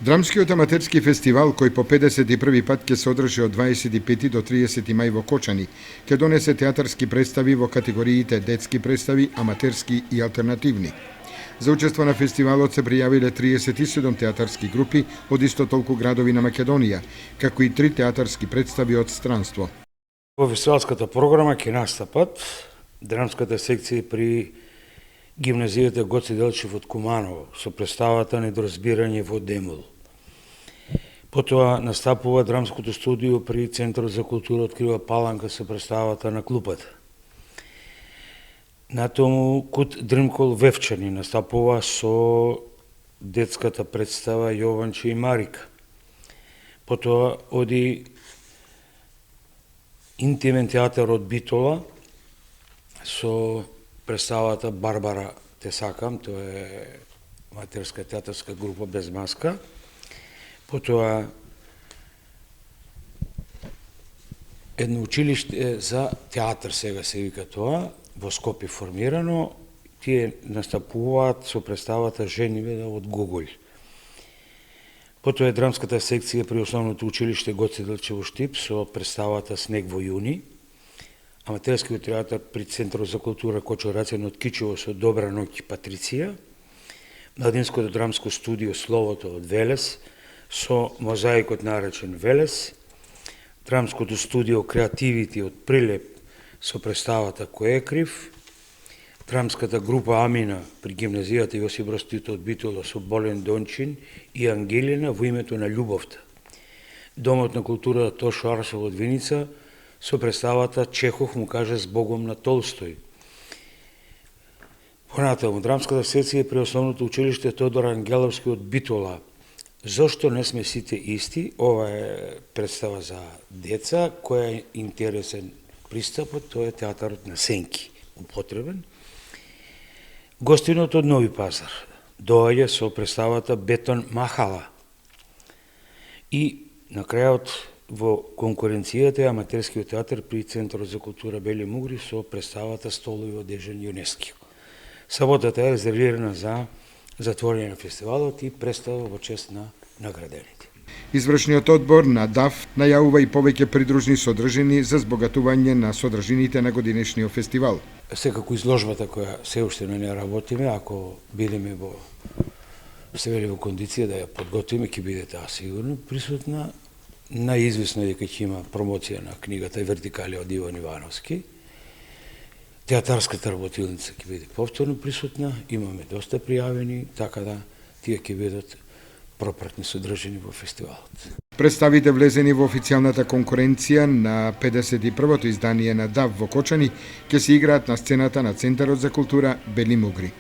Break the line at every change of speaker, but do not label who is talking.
Драмскиот аматерски фестивал, кој по 51 пат ќе се одржи од 25 до 30 мај во Кочани, ќе донесе театарски представи во категориите детски представи, аматерски и алтернативни. За учество на фестивалот се пријавиле 37 театарски групи од исто толку градови на Македонија, како и 3 театарски представи од странство.
Во фестивалската програма ќе настапат драмската секција при гимназијата Гоце Делчев од Куманово со представата Недоразбирање во Демул. Потоа настапува драмското студио при Центарот за култура Открива Паланка со представата На клупата. Натаму Кут Дримкол Вевчани настапува со детската представа Јованче и Марика. Потоа оди интимен театар од Битола со представата Барбара те сакам, тоа е аматерска театарска група без маска. Потоа едно училиште за театар сега се вика тоа, во Скопје формирано, тие настапуваат со представата Жениве од Гоголј. Потоа е драмската секција при основното училиште Гоце Делчев во Штип со представата Снег во јуни. Аматерскиот театар при Центарот за култура Кочо Рацен од Кичево со Добра ноќ Патриција. Младинското драмско студио Словото од Велес со мозаикот наречен Велес. Драмското студио Креативити од Прилеп со представата Кој е крив. Драмската група Амина при гимназијата Јосип Броз Тито од Битола со Болен Дончин и Ангелина во името на љубовта. Домот на културата Тошо Арсов од Виница со представата Чехов му каже Збогом на Толстој. Понатаму драмската секција при основното училиште Тодор Ангеловски од Битола. Зошто не сме сите исти? Ова е представа за деца, која е интересен пристапот, тоа е театарот на Сенки, употребен. Гостинот од Нови Пазар доаѓа со представата Бетон Махала. И на крајот во конкуренцијата е аматерскиот театар при Центарот за култура Бели Мугри со представата Столови од Дежан Јунески. Саботата е резервирана за затворење на фестивалот и представа во чест на наградените.
Извршниот одбор на ДАФ најавува и повеќе придружни содржини за збогатување на содржините на годинешниот фестивал.
Секако изложбата која се уште не работиме, ако бидеме во кондиција да ја подготвиме, ќе биде таа сигурно присутна. Најизвестно е дека ќе има промоција на книгата Вертикали од Иван Ивановски. Театарската работилница ќе биде повторно присутна, имаме доста пријавени, така да тие ќе бидат пропратни содржини во фестивалот.
Представите влезени во официјалната конкуренција на 51-то издание на ДАФ во Кочани ќе се играат на сцената на Центарот за култура Бели Мугри.